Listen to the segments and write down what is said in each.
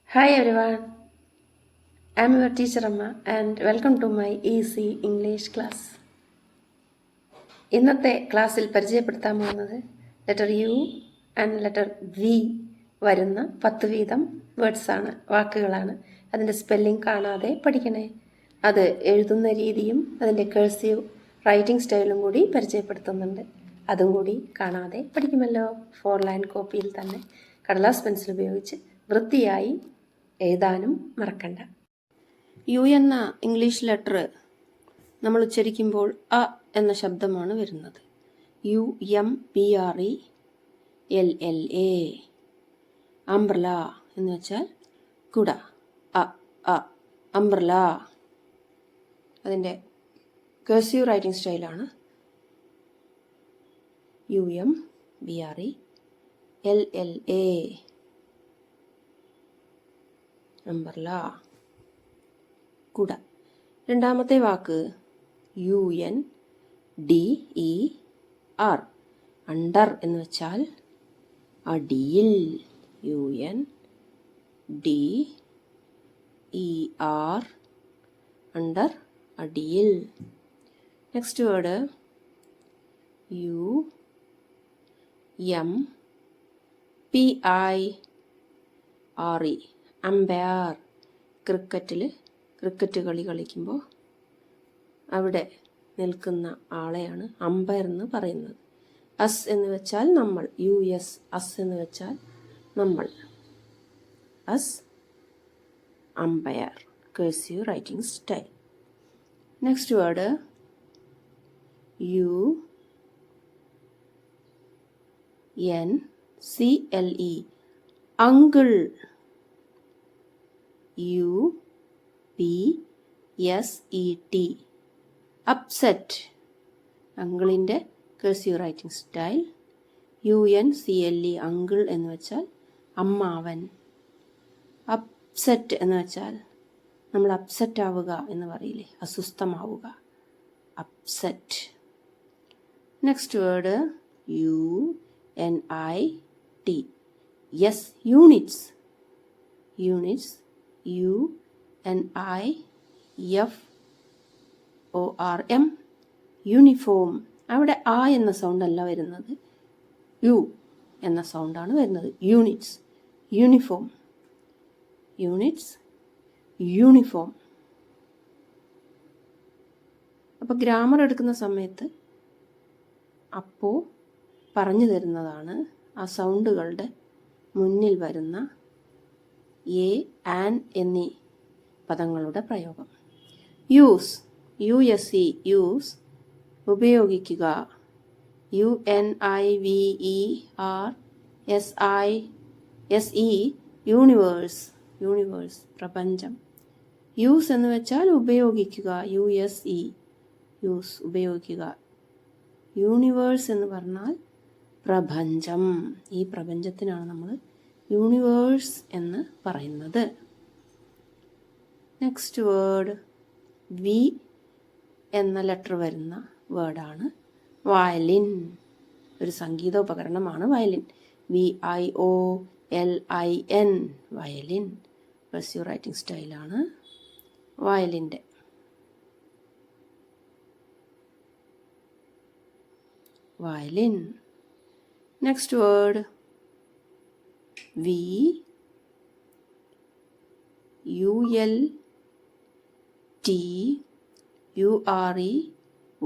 Hi everyone, I am your teacher Amma and welcome to my easy English class. ഇന്നത്തെ ക്ലാസ്സിൽ പരിചയപ്പെടുത്താൻ പോകുന്നത് letter U and letter V വരുന്ന 10 വീതം വേർഡ്സാണ്, വാക്കുകളാണ്. അതിൻ്റെ സ്പെല്ലിംഗ് കാണാതെ പഠിക്കണേ. അത് എഴുതുന്ന രീതിയും അതിൻ്റെ കഴ്സീവ് റൈറ്റിംഗ് സ്റ്റൈലും കൂടി പരിചയപ്പെടുത്തുന്നുണ്ട്. അതും കൂടി കാണാതെ പഠിക്കുമല്ലോ. 4 ലൈൻ കോപ്പിയിൽ തന്നെ കടലാസ് പെൻസിൽ ഉപയോഗിച്ച് വൃത്തിയായി എഴുതാനും മറക്കണ്ട. യു എന്ന ഇംഗ്ലീഷ് ലെറ്റർ നമ്മൾ ഉച്ചരിക്കുമ്പോൾ അ എന്ന ശബ്ദമാണ് വരുന്നത്. UMBRELLA. അംബ്രല എന്ന് വെച്ചാൽ കുട. അംബ്രല. അതിൻ്റെ കഴ്സീവ് റൈറ്റിംഗ് സ്റ്റൈലാണ് UMBRELLA. അംബ്രല, കുട. രണ്ടാമത്തെ വാക്ക് UNDER. അണ്ടർ എന്ന് വെച്ചാൽ അടിയിൽ. UNDER. അണ്ടർ, അടിയിൽ. Next word UMPIRE. Umpire. Cricket കളി കളിക്കുമ്പോൾ അവിടെ നിൽക്കുന്ന ആളെയാണ് അമ്പയർ എന്ന് പറയുന്നത്. അസ് എന്ന് വെച്ചാൽ നമ്മൾ. US. അസ് എന്ന് വെച്ചാൽ നമ്മൾ. Us, umpire. Cursive writing style. Next word UNCLE. Uncle. UPSET. Upset. അങ്കിളിൻ്റെ cursive writing style UNCLE. Uncle എന്ന് വെച്ചാൽ അമ്മാവൻ. അപ്സെറ്റ് എന്ന് വെച്ചാൽ നമ്മൾ അപ്സെറ്റ് ആവുക എന്ന് പറയില്ലേ, അസ്വസ്ഥമാവുക. Upset. Next word UNIT. Yes, units. UNIFORM. Uniform. അവിടെ ആ എന്ന സൗണ്ട് അല്ല വരുന്നത്, യു എന്ന സൗണ്ടാണ് വരുന്നത്. Units, uniform. യൂണിഫോം. അപ്പോൾ ഗ്രാമർ എടുക്കുന്ന സമയത്ത് അപ്പോൾ പറഞ്ഞു തരുന്നതാണ് ആ സൗണ്ടുകളുടെ മുന്നിൽ വരുന്ന എ, ആൻ എന്നീ പദങ്ങളുടെ പ്രയോഗം. യൂസ്. USE. യൂസ്, ഉപയോഗിക്കുക. UNIVERSE. യൂണിവേഴ്സ്. പ്രപഞ്ചം. യൂസ് എന്ന് വെച്ചാൽ ഉപയോഗിക്കുക. USE. യൂസ്, ഉപയോഗിക്കുക. യൂണിവേഴ്സ് എന്ന് പറഞ്ഞാൽ പ്രപഞ്ചം. ഈ പ്രപഞ്ചത്തിനാണ് നമ്മൾ യൂണിവേഴ്സ് എന്ന് പറയുന്നത്. നെക്സ്റ്റ് വേർഡ് വി എന്ന ലെറ്റർ വരുന്ന വേർഡാണ് വയലിൻ. ഒരു സംഗീതോപകരണമാണ് violin. VIOLIN. Violin. Cursive writing സ്റ്റൈലാണ് വയലിൻ്റെ. Violin. Next word VULTURE.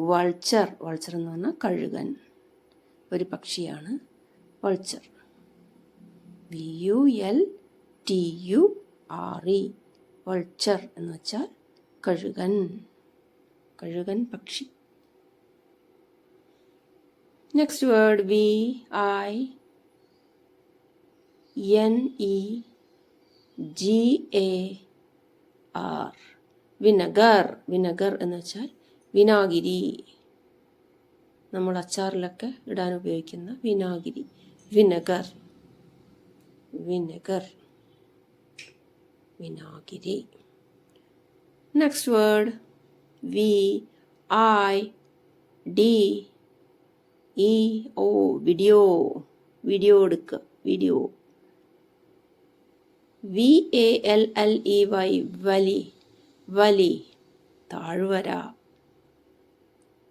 Vulture. Vulture എന്ന് പറഞ്ഞാൽ കഴുകൻ. ഒരു പക്ഷിയാണ് വൾച്ചർ. VULTURE. വൾച്ചർ എന്ന് വെച്ചാൽ കഴുകൻ. കഴുകൻ പക്ഷി. Next word VINEGAR. Vinegar. Vinegar എന്ന് വെച്ചാൽ വിനാഗിരി. നമ്മൾ അച്ചാറിലൊക്കെ ഇടാൻ ഉപയോഗിക്കുന്ന വിനാഗിരി. വിനെഗർ. വിനാഗിരി. Next word VIDEO. വീഡിയോ എടുക്കുക. വീഡിയോ. VALLEY വലി, വലി, താഴ്വര.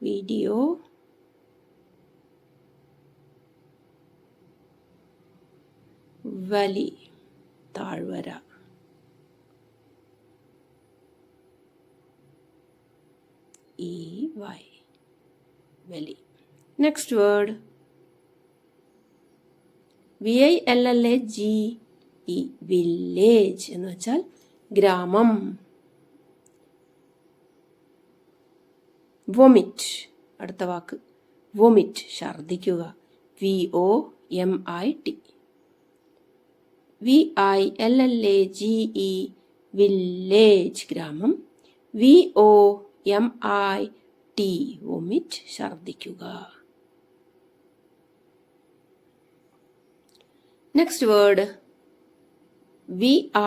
വീഡിയോ, വലി, താഴ്വര. EY, വലി. നെക്സ്റ്റ് വേർഡ് VILLAGE, വില്ലേജ് എന്ന് വെച്ചാൽ ഗ്രാമം. വൊമിറ്റ്, അടുത്ത വാക്ക് വൊമിറ്റ്, ഛർദിക്കുക. VOMIT. VILLAGE, വില്ലേജ്, ഗ്രാമം. VOMIT, vomit, ഛർദിക്കുക. Next word VICTORY,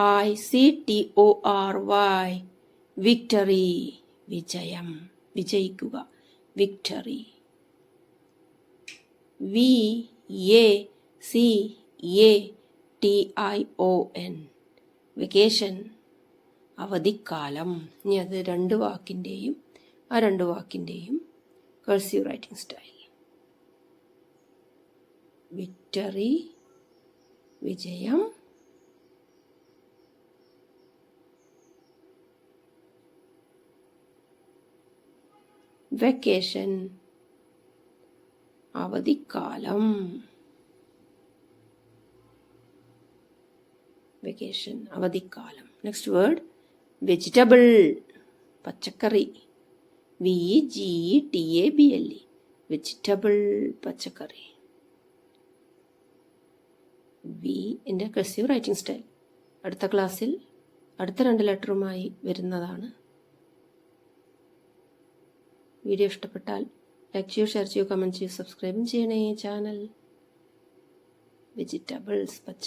victory, വിജയം, വിജയിക്കുക. വിക്ടറി. VACATION, വെക്കേഷൻ, അവധിക്കാലം. ഇനി അത് രണ്ട് വാക്കിൻ്റെയും കഴ്സീവ് റൈറ്റിംഗ് സ്റ്റൈൽ. വിക്ടറി, വിജയം. വെക്കേഷൻ, അവധിക്കാലം. വെക്കേഷൻ, അവധിക്കാലം. നെക്സ്റ്റ് വേർഡ് വെജിറ്റബിൾ, പച്ചക്കറി. VEGETABLE, വെജിറ്റബിൾ, പച്ചക്കറി. വിൻ്റെ കഴ്സീവ് റൈറ്റിംഗ് സ്റ്റൈൽ അടുത്ത ക്ലാസ്സിൽ അടുത്ത 2 ലെറ്ററുമായി വരുന്നതാണ്. വീഡിയോ ഇഷ്ടപ്പെട്ടാൽ ലൈക്ക് ചെയ്യൂ, ഷെയർ ചെയ്യൂ, കമൻറ്റ് ചെയ്യൂ, സബ്സ്ക്രൈബും ചെയ്യണേ ചാനൽ. വെജിറ്റബിൾസ്, പച്ച